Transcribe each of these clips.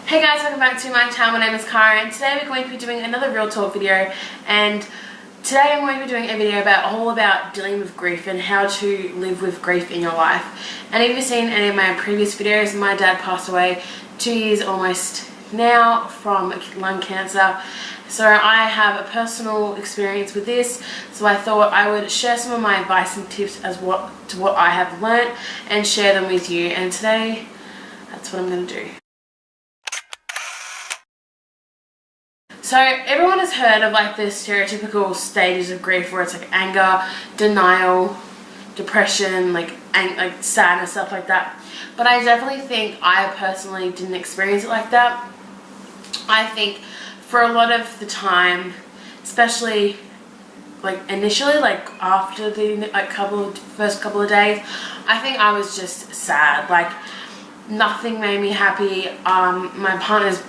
Hey guys, welcome back to my channel. My name is Cara and today we're going to be doing another real talk video, and today I'm going to be doing a video all about dealing with grief and how to live with grief in your life. And if you've seen any of my previous videos, my dad passed away 2 years almost now from lung cancer. So I have a personal experience with this, so I thought I would share some of my advice and tips as to what I have learnt and share them with you. And today, that's what I'm going to do. So everyone has heard of like the stereotypical stages of grief where it's like anger, denial, depression, like sadness, stuff like that. But I definitely think I personally didn't experience it like that. I think for a lot of the time, especially like initially, like after the first couple of days, I think I was just sad. Like nothing made me happy. My partner's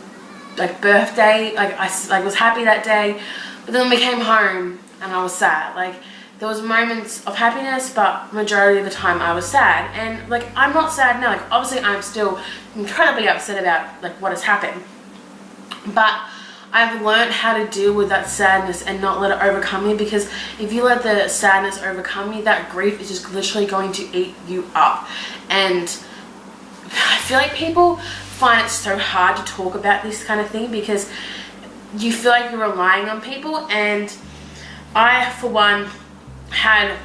birthday, I was happy that day, but then we came home and I was sad. Like there was moments of happiness, but majority of the time I was sad. And like I'm not sad now. Like obviously I'm still incredibly upset about like what has happened, but I've learned how to deal with that sadness and not let it overcome me, because if you let the sadness overcome you, that grief is just literally going to eat you up. And I feel like people find it so hard to talk about this kind of thing because you feel like you're relying on people, and I for one had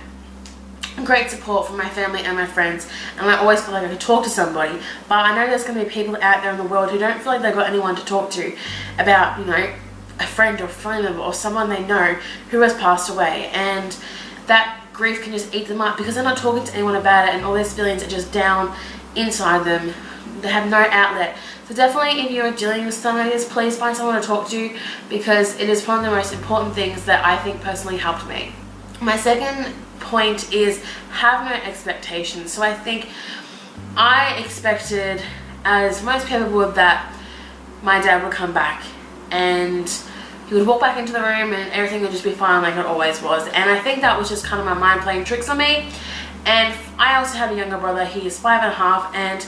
great support from my family and my friends, and I always feel like I could talk to somebody. But I know there's going to be people out there in the world who don't feel like they've got anyone to talk to about, you know, a friend or family member or someone they know who has passed away, and that grief can just eat them up because they're not talking to anyone about it, and all these feelings are just down inside them. They have no outlet. So definitely, if you're dealing with something like this, please find someone to talk to, because it is one of the most important things that I think personally helped me. My second point is have no expectations. So I think I expected, as most people would, that my dad would come back and he would walk back into the room and everything would just be fine like it always was. And I think that was just kind of my mind playing tricks on me. And I also have a younger brother. He is 5.5, and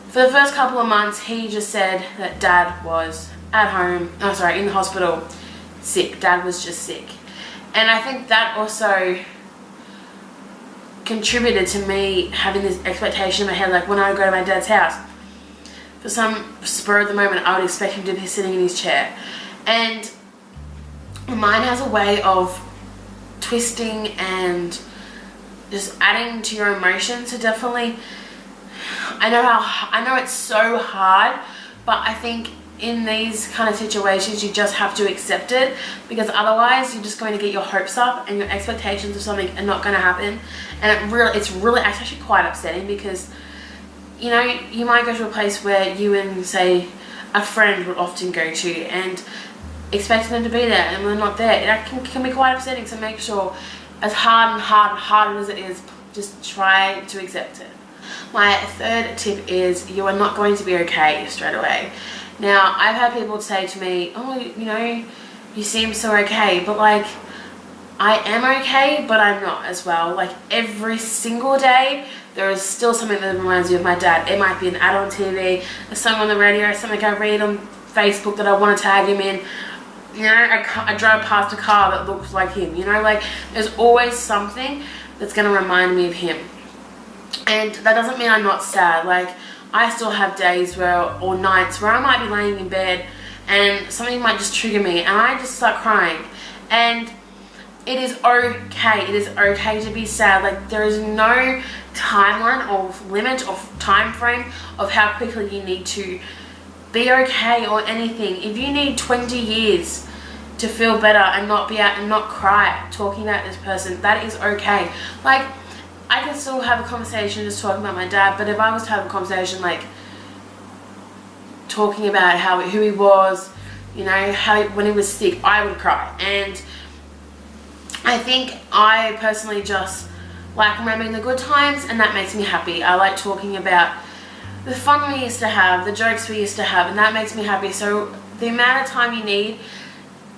for the first couple of months, he just said that Dad was at home, in the hospital, sick. Dad was just sick. And I think that also contributed to me having this expectation in my head, like when I would go to my dad's house, for some spur of the moment, I would expect him to be sitting in his chair. And mine has a way of twisting and just adding to your emotions. So definitely, I know it's so hard, but I think in these kind of situations you just have to accept it, because otherwise you're just going to get your hopes up and your expectations of something are not going to happen. And it's actually quite upsetting, because you know, you might go to a place where you and say a friend would often go to and expecting them to be there and they're not there. That can be quite upsetting. So make sure, as hard as it is, just try to accept it. My third tip is you are not going to be okay straight away. Now, I've had people say to me, oh, you know, you seem so okay, but like, I am okay, but I'm not as well. Like every single day, there is still something that reminds me of my dad. It might be an ad on TV, a song on the radio, something I read on Facebook that I want to tag him in. You know, I drove past a car that looks like him. You know, like there's always something that's going to remind me of him. And that doesn't mean I'm not sad. Like I still have days or nights where I might be laying in bed and something might just trigger me and I just start crying. And it is okay. It is okay to be sad. Like there is no timeline or limit or time frame of how quickly you need to be okay or anything. If you need 20 years to feel better and not be out and not cry talking about this person, that is okay. Like I can still have a conversation just talking about my dad, but if I was to have a conversation like talking about who he was, you know, when he was sick, I would cry. And I think I personally just like remembering the good times, and that makes me happy. I like talking about the fun we used to have, the jokes we used to have, and that makes me happy. So the amount of time you need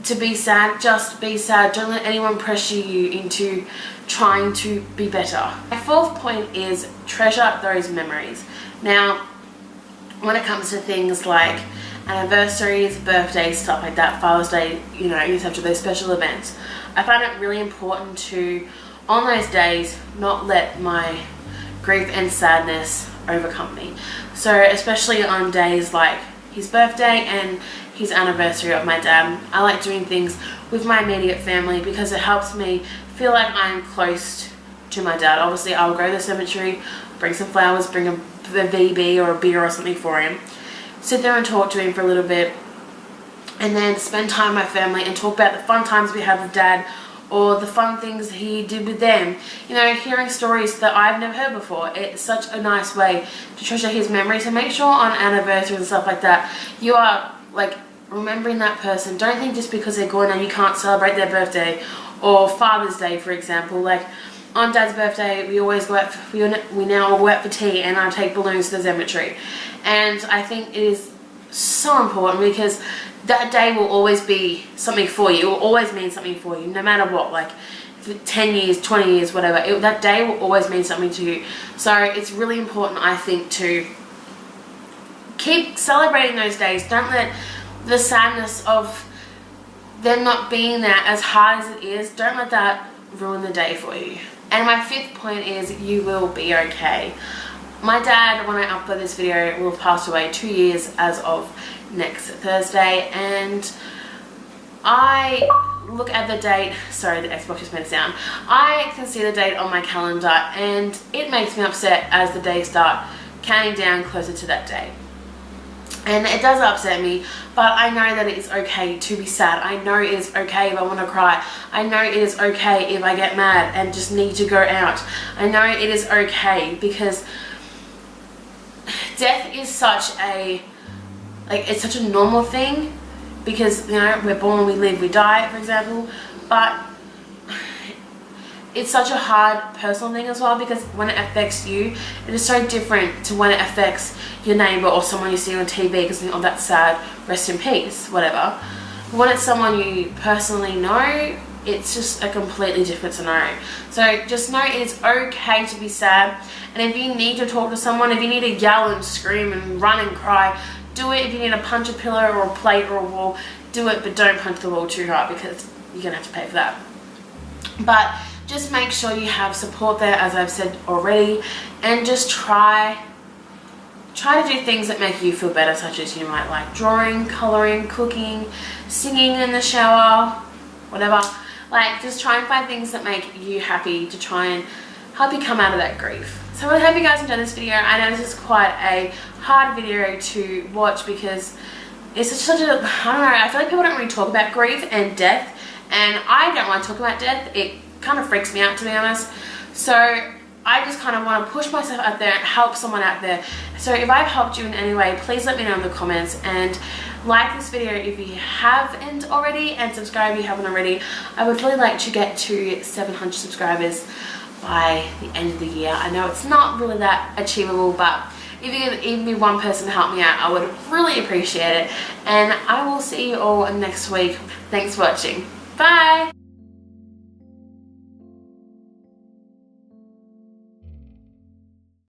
to be sad, just be sad. Don't let anyone pressure you into trying to be better. My fourth point is treasure those memories. Now, when it comes to things like anniversaries, birthdays, stuff like that, Father's Day, you know, etc. those special events. I find it really important to, on those days, not let my grief and sadness overcome me. So especially on days like his birthday and his anniversary of my dad, I like doing things with my immediate family because it helps me feel like I'm close to my dad. Obviously, I'll go to the cemetery, bring some flowers, bring a VB or a beer or something for him, sit there and talk to him for a little bit, and then spend time with my family and talk about the fun times we had with dad or the fun things he did with them. You know, hearing stories that I've never heard before. It's such a nice way to treasure his memories. So make sure on anniversaries and stuff like that, you are like remembering that person. Don't think just because they're gone and you can't celebrate their birthday or Father's Day, for example. Like on Dad's birthday, we always go out for, we now go out for tea, and I take balloons to the cemetery. And I think it is so important because that day will always be something for you. It will always mean something for you, no matter what. Like for 10 years, 20 years, whatever. That day will always mean something to you. So it's really important, I think, to keep celebrating those days. Don't let the sadness of them not being there, as hard as it is, don't let that ruin the day for you. And my fifth point is you will be okay. My dad, when I upload this video, will have passed away 2 years as of next Thursday, and I look at the date, sorry, the Xbox just made a sound. I can see the date on my calendar and it makes me upset as the days start counting down closer to that day. And it does upset me, but I know that it is okay to be sad. I know it is okay if I want to cry. I know it is okay if I get mad and just need to go out. I know it is okay because death is such a, like, it's such a normal thing because, you know, we're born, we live, we die, for example, but it's such a hard personal thing as well because when it affects you, it is so different to when it affects your neighbour or someone you see on TV because, oh, that's sad, rest in peace, whatever. But when it's someone you personally know, it's just a completely different scenario. So just know it's okay to be sad, and if you need to talk to someone, if you need to yell and scream and run and cry, do it. If you need to punch a pillow or a plate or a wall, do it, but don't punch the wall too hard because you're going to have to pay for that. But just make sure you have support there, as I've said already, and just try to do things that make you feel better, such as you might like drawing, colouring, cooking, singing in the shower, whatever. Like, just try and find things that make you happy to try and help you come out of that grief. So I hope you guys enjoyed this video. I know this is quite a hard video to watch because it's such a, I don't know, I feel like people don't really talk about grief and death, and I don't want to talk about death. It kind of freaks me out, to be honest. So I just kind of want to push myself out there and help someone out there. So if I've helped you in any way, please let me know in the comments, and like this video if you haven't already, and subscribe if you haven't already. I would really like to get to 700 subscribers by the end of the year. I know it's not really that achievable, but if you could even be one person to help me out, I would really appreciate it. And I will see you all next week. Thanks for watching. Bye!